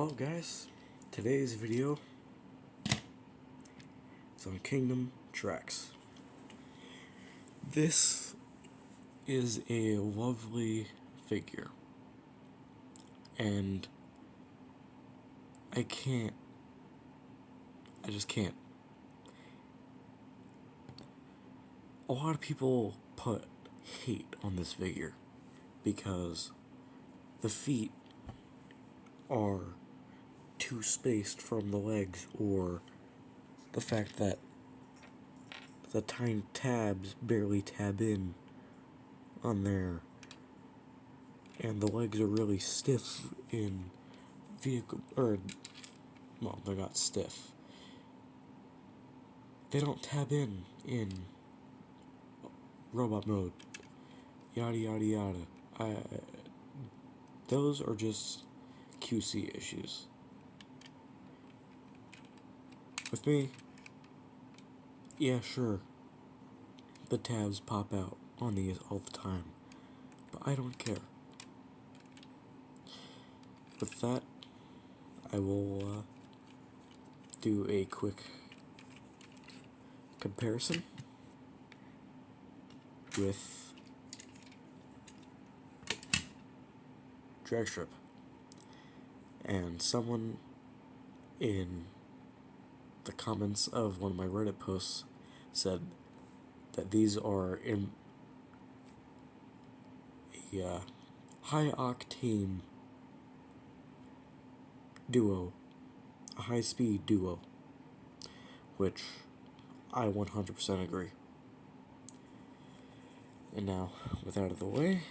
Well guys, today's video is on Kingdom Tracks. This is a lovely figure, and I just can't. A lot of people put hate on this figure because the feet are too spaced from the legs, or the fact that the tiny tabs barely tab in on there, and the legs are really stiff in vehicle, or, well, they're not stiff. They don't tab in robot mode. Yada yada yada. Those are just QC issues. With me, yeah, sure, the tabs pop out on these all the time, but I don't care. With that, I will do a quick comparison with drag strip. And someone in the comments of one of my Reddit posts said that these are in a high-octane duo, a high-speed duo, which I 100% agree. And now, with that out of the way,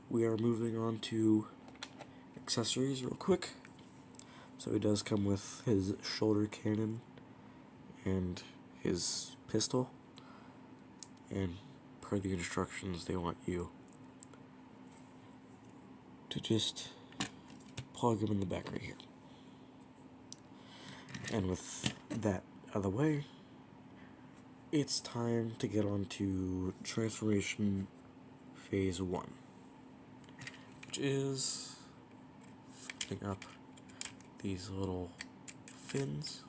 we are moving on to accessories real quick. So he does come with his shoulder cannon and his pistol, and per the instructions they want you to just plug him in the back right here. And with that out of the way, it's time to get on to transformation phase 1, which is flipping up these little fins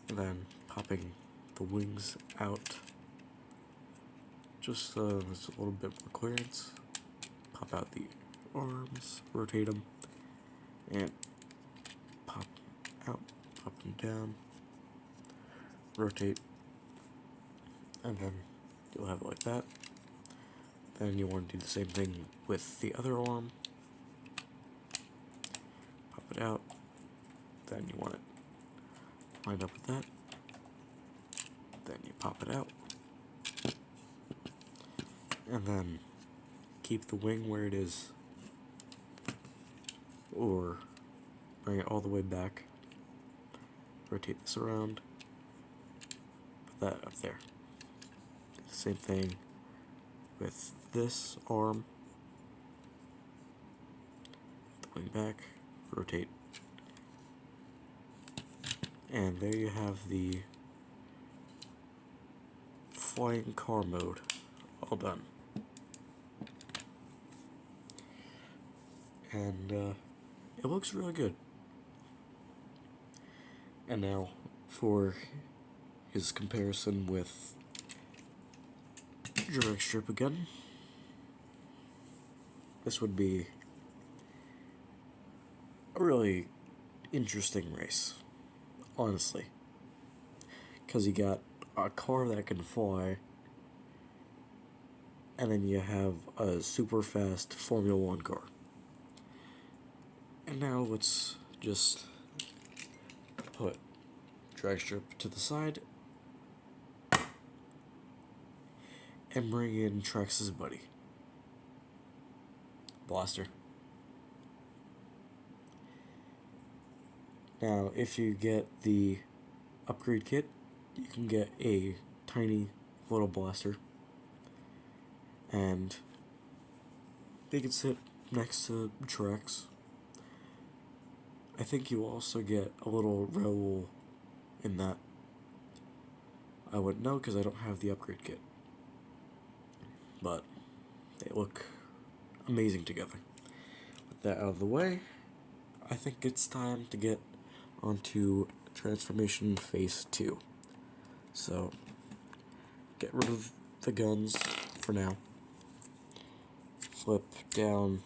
and then popping the wings out. Just there's a little bit more clearance. Pop out the arms, rotate them, and pop out, pop them down, rotate, and then you'll have it like that. Then you want to do the same thing with the other arm. Pop it out. Then you want it lined up with that. Then you pop it out. And then keep the wing where it is, or bring it all the way back. Rotate this around. Put that up there. Same thing with this arm. The wing back, rotate, and there you have the flying car mode all done. And it looks really good. And now for his comparison with drag strip again. This would be a really interesting race, honestly, because you got a car that can fly, and then you have a super fast Formula 1 car. And now let's just put drag strip to the side and bring in Trax's buddy, Blaster. Now, if you get the upgrade kit, you can get a tiny little blaster, and they can sit next to Trax. I think you also get a little Raoul in that. I wouldn't know because I don't have the upgrade kit, but they look amazing together. With that out of the way, I think it's time to get onto transformation phase 2. So, get rid of the guns for now. Flip down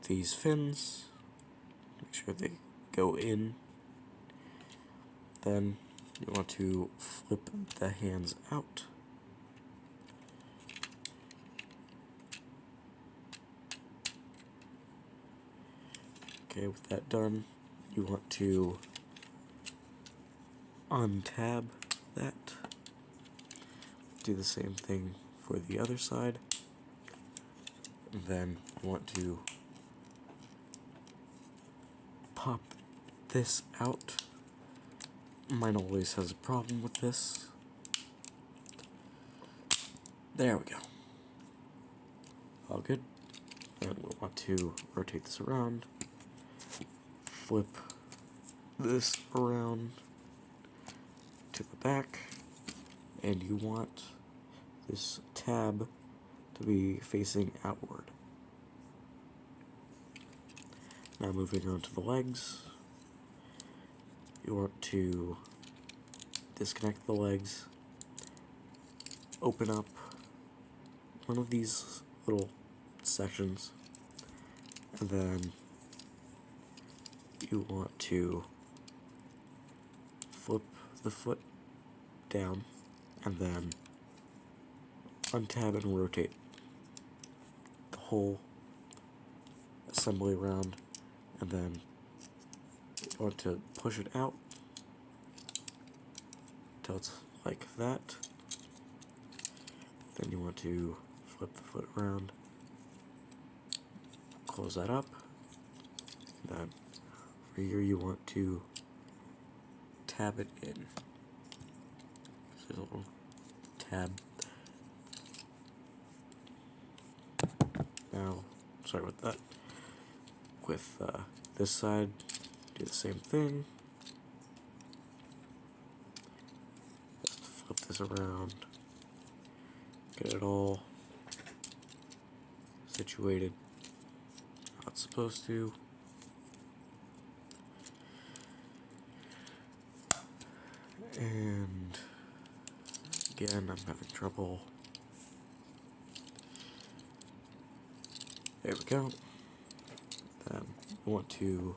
these fins, make sure they go in. Then you want to flip the hands out. Okay, with that done, you want to untab that. Do the same thing for the other side. And then you want to pop this out. Mine always has a problem with this. There we go. All good. And we'll want to rotate this around. Flip this around to the back. And you want this tab to be facing outward. Now moving on to the legs. You want to disconnect the legs, open up one of these little sections, and then you want to flip the foot down and then untab and rotate the whole assembly around, and then you want to push it out until it's like that. Then you want to flip the foot around, close that up. Then for here you want to tab it in. So a little tab. Now, sorry about that. With this side, do the same thing. Just flip this around. Get it all situated how it's supposed to. And again, I'm having trouble. There we go. Then we want to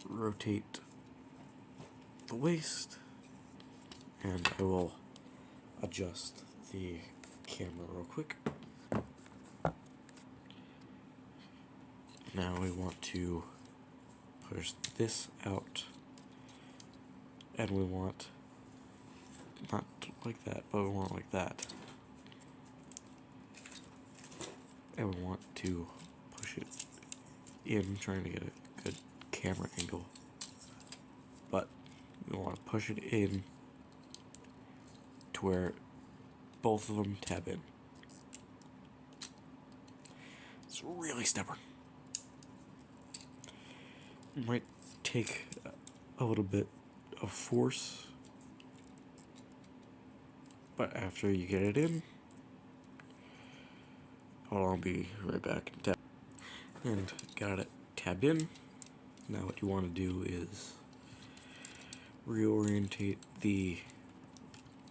rotate the waist, and I will adjust the camera real quick. Now we want to push this out, and we want not like that, but we want like that. And we want to push it in, trying to get a good camera angle. But we want to push it in to where both of them tab in. It's really stubborn. It might take a little bit of force, but after you get it in, I'll be right back. And got it tabbed in. Now what you want to do is reorientate the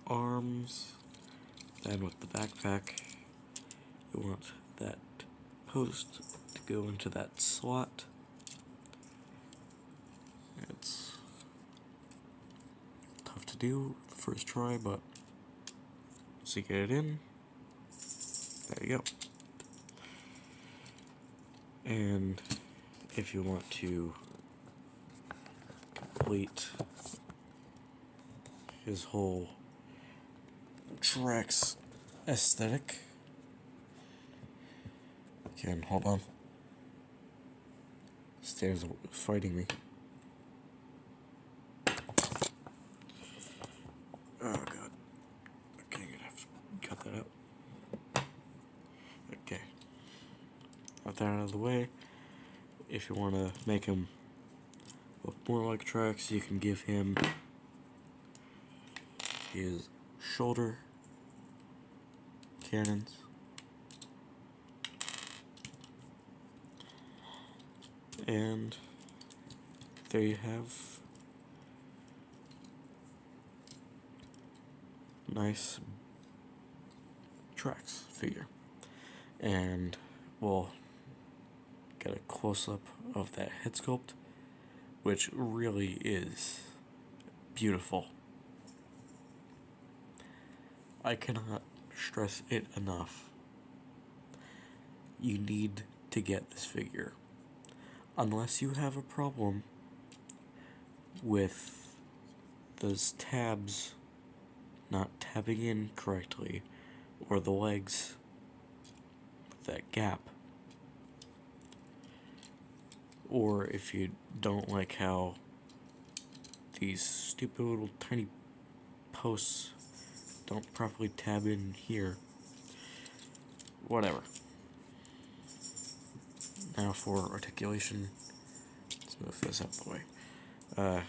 arms. Then with the backpack, you want that post to go into that slot. It's tough to do the first try, but once you get it in, there you go. And if you want to complete his whole Trex aesthetic, again, hold on. Stairs fighting me. Oh god. Okay, I'm gonna have to cut that out. Okay. Got that out of the way. If you want to make him look more like Trex, you can give him his shoulder cannons. And there you have nice tracks figure. And we'll get a close-up of that head sculpt, which really is beautiful. I cannot stress it enough. You need to get this figure. Unless you have a problem with those tabs not tabbing in correctly, or the legs with that gap. Or if you don't like how these stupid little tiny posts don't properly tab in here. Whatever. Now for articulation. Let's move this out of the way.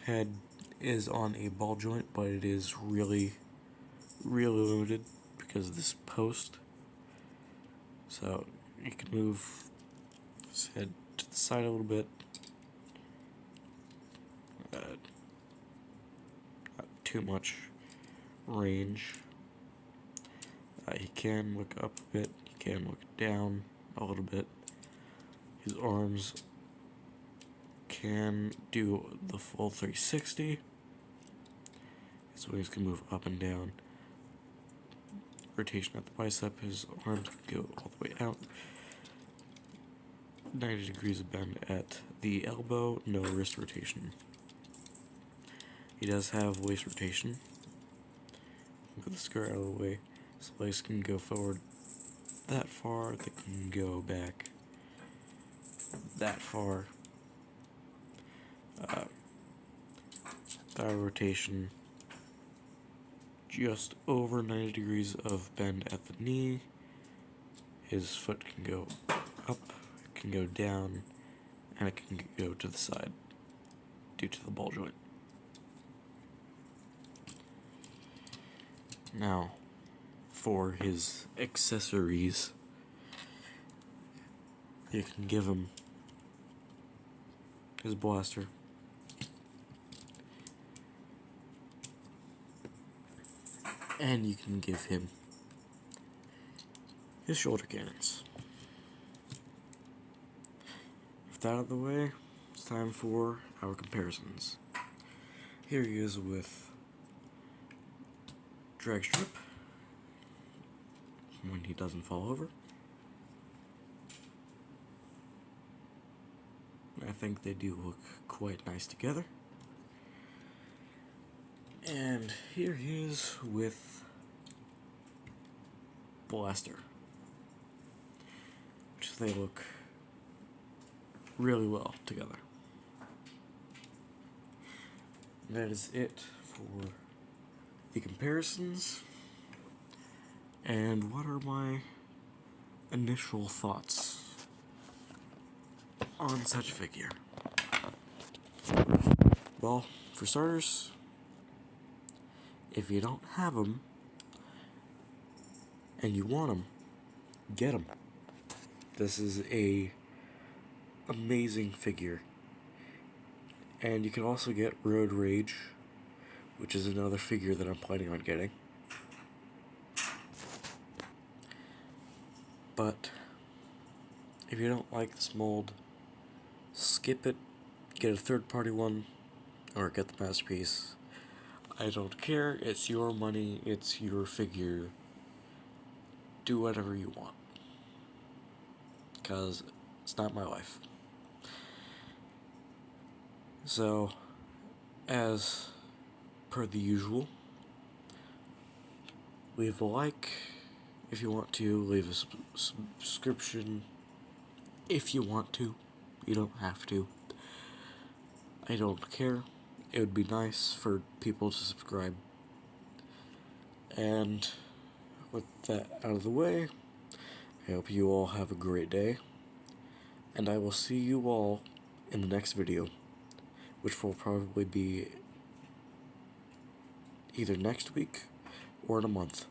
Head is on a ball joint, but it is really limited because of this post. So you can move his head to the side a little bit. Not too much range. He can look up a bit, he can look down a little bit. His arms can do the full 360. His wings can move up and down. Rotation at the bicep, his arms can go all the way out. 90 degrees of bend at the elbow, no wrist rotation. He does have waist rotation. Put the skirt out of the way. His legs can go forward that far, they can go back that far. Thigh rotation, just over 90 degrees of bend at the knee. His foot can go up, it can go down, and it can go to the side due to the ball joint. Now, for his accessories, you can give him his blaster, and you can give him his shoulder cannons. With that out of the way, it's time for our comparisons. Here he is with drag strip when he doesn't fall over. I think they do look quite nice together. And here he is with blaster, which they look really well together. That is it for the comparisons. And what are my initial thoughts on such a figure? Well, for starters, if you don't have them and you want them, get them. This is a amazing figure. And you can also get Road Rage, which is another figure that I'm planning on getting. But if you don't like this mold, skip it, get a third-party one, or get the Masterpiece. I don't care, it's your money, it's your figure. Do whatever you want, because it's not my life. So, as per the usual, leave a like if you want to, leave a subscription if you want to. You don't have to. I don't care. It would be nice for people to subscribe. And with that out of the way, I hope you all have a great day, and I will see you all in the next video, which will probably be either next week or in a month.